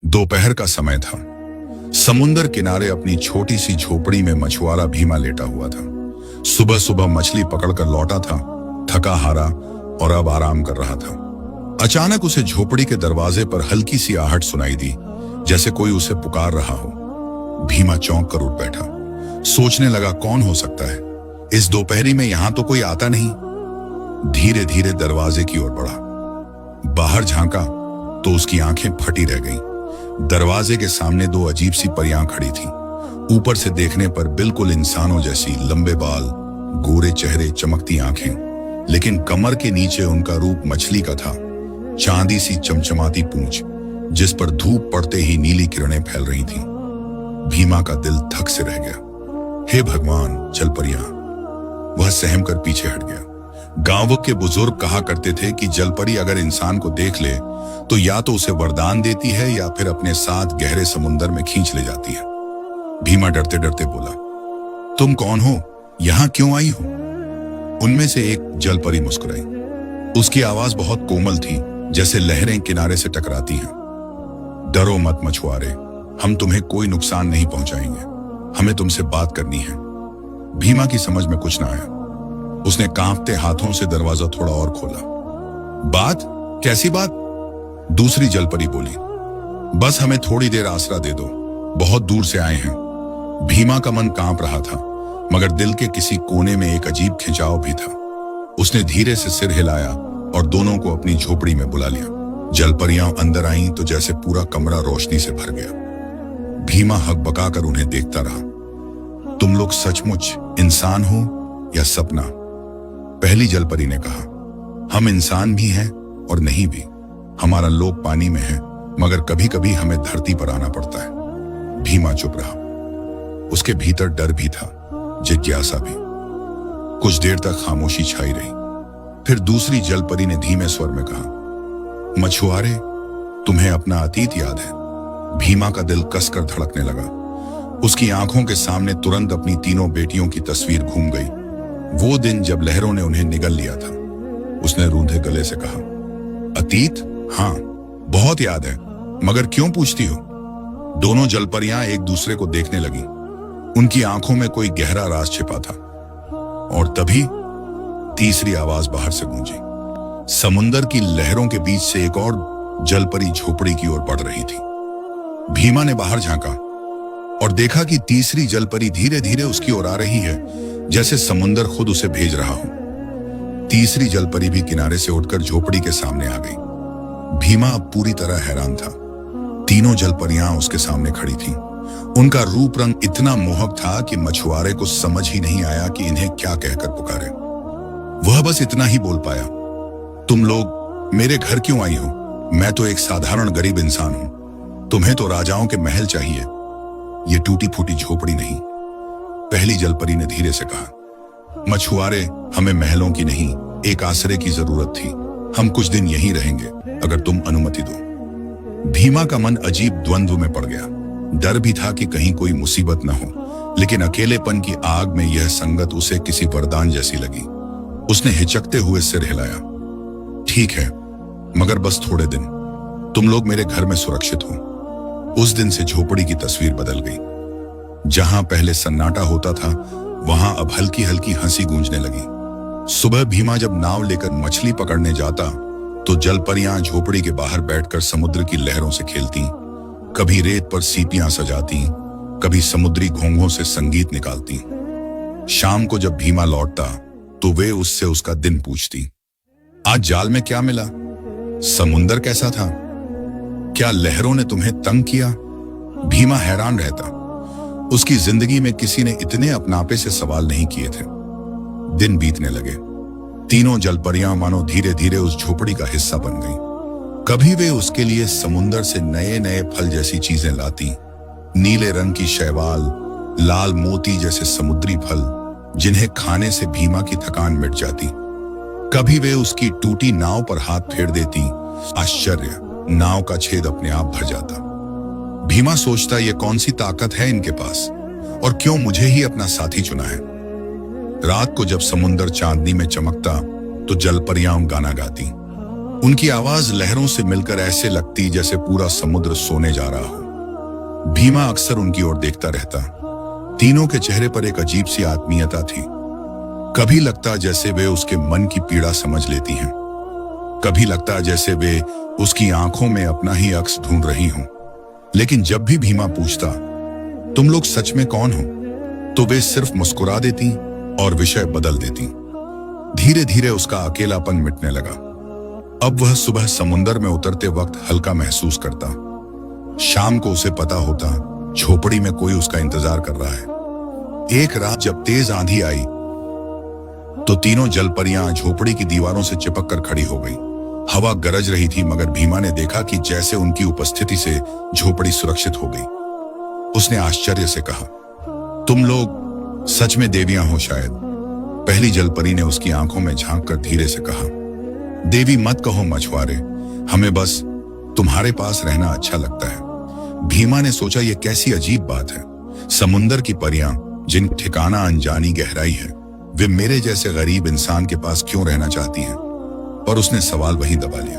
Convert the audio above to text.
दोपहर का समय था। समुंदर किनारे अपनी छोटी सी झोपड़ी में मछुआरा भीमा लेटा हुआ था। सुबह सुबह मछली पकड़कर लौटा था, थका हारा, और अब आराम कर रहा था। अचानक उसे झोपड़ी के दरवाजे पर हल्की सी आहट सुनाई दी, जैसे कोई उसे पुकार रहा हो। भीमा चौंक कर उठ बैठा, सोचने लगा कौन हो सकता है, इस दोपहरी में यहां तो कोई आता नहीं। धीरे धीरे दरवाजे की ओर बढ़ा, बाहर झांका तो उसकी आंखें फटी रह गईं। दरवाजे के सामने दो अजीब सी परियां खड़ी थीं। ऊपर से देखने पर बिल्कुल इंसानों जैसी, लंबे बाल, गोरे चेहरे, चमकती आंखें, लेकिन कमर के नीचे उनका रूप मछली का था। चांदी सी चमचमाती पूंछ, जिस पर धूप पड़ते ही नीली किरणें फैल रही थीं। भीमा का दिल धक से रह गया। हे भगवान, जलपरियां! वह सहम कर पीछे हट गया। गांव के बुजुर्ग कहा करते थे कि जलपरी अगर इंसान को देख ले तो या तो उसे वरदान देती है या फिर अपने साथ गहरे समुंदर में खींच ले जाती है। भीमा डरते डरते बोला, तुम कौन हो? यहां क्यों आई हो? उनमें से एक जलपरी मुस्कुराई। उसकी आवाज बहुत कोमल थी, जैसे लहरें किनारे से टकराती हैं। डरो मत मछुआरे, हम तुम्हें कोई नुकसान नहीं पहुंचाएंगे। हमें तुमसे बात करनी है। भीमा की समझ में कुछ ना आया। उसने कांपते हाथों से दरवाजा थोड़ा और खोला। बात? कैसी बात? दूसरी जलपरी बोली, बस हमें थोड़ी देर आसरा दे दो, बहुत दूर से आए हैं। भीमा का मन कांप रहा था, मगर दिल के किसी कोने में एक अजीब खिंचाव भी था। उसने धीरे से सिर हिलाया और दोनों को अपनी झोपड़ी में बुला लिया। जलपरियां अंदर आईं तो जैसे पूरा कमरा रोशनी से भर गया। भीमा हकबकाकर उन्हें देखता रहा। तुम लोग सचमुच इंसान हो या सपना? पहली जलपरी ने कहा, हम इंसान भी हैं और नहीं भी। हमारा लोक पानी में है, मगर कभी कभी हमें धरती पर आना पड़ता है। भीमा चुप रहा। उसके भीतर डर भी था, जिज्ञासा भी। कुछ देर तक खामोशी छाई रही। फिर दूसरी जलपरी ने धीमे स्वर में कहा, मछुआरे, तुम्हें अपना अतीत याद है? भीमा का दिल कसकर धड़कने लगा। उसकी आंखों के सामने तुरंत अपनी तीनों बेटियों की तस्वीर घूम गई। वो दिन जब लहरों ने उन्हें निगल लिया था। उसने रूंधे गले से कहा, अतीत? हाँ, बहुत याद है, मगर क्यों पूछती हो? दोनों जलपरियां एक दूसरे को देखने लगी। उनकी आंखों में कोई गहरा राज छिपा था। और तभी तीसरी आवाज बाहर से गूंजी। समुंदर की लहरों के बीच से एक और जलपरी झोपड़ी की ओर बढ़ रही थी। भीमा ने बाहर झांका और देखा कि तीसरी जलपरी धीरे धीरे उसकी ओर आ रही है, जैसे समुंदर खुद उसे भेज रहा हो। तीसरी जलपरी भी किनारे से उठकर झोपड़ी के सामने आ गई। भीमा अब पूरी तरह हैरान था। तीनों जलपरियां उसके सामने खड़ी थीं। उनका रूप रंग इतना मोहक था कि मछुआरे को समझ ही नहीं आया कि इन्हें क्या कहकर पुकारे। वह बस इतना ही बोल पाया, तुम लोग मेरे घर क्यों आई हो? मैं तो एक साधारण गरीब इंसान हूं। तुम्हें तो राजाओं के महल चाहिए, ये टूटी फूटी झोपड़ी नहीं। पहली जलपरी ने धीरे से कहा, मछुआरे, हमें महलों की नहीं, एक आसरे की जरूरत थी। हम कुछ दिन यहीं रहेंगे, अगर तुम अनुमति दो। भीमा का मन अजीब द्वंद्व में पड़ गया। डर भी था कि कहीं कोई मुसीबत न हो, लेकिन अकेलेपन की आग में यह संगत उसे किसी वरदान जैसी लगी। उसने हिचकते हुए सिर हिलाया। ठीक है, मगर बस थोड़े दिन। तुम लोग मेरे घर में सुरक्षित हो। उस दिन से झोपड़ी की तस्वीर बदल गई। जहां पहले सन्नाटा होता था, वहां अब हल्की हल्की हंसी गूंजने लगी। सुबह भीमा जब नाव लेकर मछली पकड़ने जाता तो जलपरियां झोपड़ी के बाहर बैठकर समुद्र की लहरों से खेलती, कभी रेत पर सीपियां सजाती, कभी समुद्री घोंघों से संगीत निकालती। शाम को जब भीमा लौटता तो वे उससे उसका दिन पूछती। आज जाल में क्या मिला? समुंदर कैसा था? क्या लहरों ने तुम्हें तंग किया? भीमा हैरान रहता। उसकी जिंदगी में किसी ने इतने अपनापे से सवाल नहीं किए थे। दिन बीतने लगे। तीनों जलपरियां मानो धीरे धीरे उस झोपड़ी का हिस्सा बन गईं। कभी वे उसके लिए समुंदर से नए नए फल जैसी चीजें लाती, नीले रंग की शैवाल, लाल मोती जैसे समुद्री फल, जिन्हें खाने से भीमा की थकान मिट जाती। कभी वे उसकी टूटी नाव पर हाथ फेर देती। आश्चर्य, नाव का छेद अपने आप भर जाता। भीमा सोचता, ये कौन सी ताकत है इनके पास, और क्यों मुझे ही अपना साथी चुना है। रात को जब समुंदर चांदनी में चमकता तो जलपरियां गाना गाती। उनकी आवाज लहरों से मिलकर ऐसे लगती जैसे पूरा समुद्र सोने जा रहा हो। भीमा अक्सर उनकी ओर देखता रहता। तीनों के चेहरे पर एक अजीब सी आत्मीयता थी। कभी लगता जैसे वे उसके मन की पीड़ा समझ लेती हैं, कभी लगता जैसे वे उसकी आंखों में अपना ही अक्स ढूंढ रही हों। लेकिन जब भी भीमा पूछता, तुम लोग सच में कौन हो, तो वे सिर्फ मुस्कुरा देती और विषय बदल देती। धीरे धीरे उसका अकेलापन मिटने लगा। अब वह सुबह समुंदर में उतरते वक्त हल्का महसूस करता। शाम को उसे पता होता झोपड़ी में कोई उसका इंतजार कर रहा है। एक रात जब तेज आंधी आई तो तीनों जलपरियां झोपड़ी की दीवारों से चिपक कर खड़ी हो गई। हवा गरज रही थी, मगर भीमा ने देखा कि जैसे उनकी उपस्थिति से झोपड़ी सुरक्षित हो गई। उसने आश्चर्य से कहा, तुम लोग सच में देवियां हो शायद। पहली जलपरी ने उसकी आंखों में झांक कर धीरे से कहा, देवी मत कहो मछुआरे, हमें बस तुम्हारे पास रहना अच्छा लगता है। भीमा ने सोचा, यह कैसी अजीब बात है। समुंदर की परियां जिन ठिकाना अनजानी गहराई है, वे मेरे जैसे गरीब इंसान के पास क्यों रहना चाहती हैं? पर उसने सवाल वहीं दबा लिया।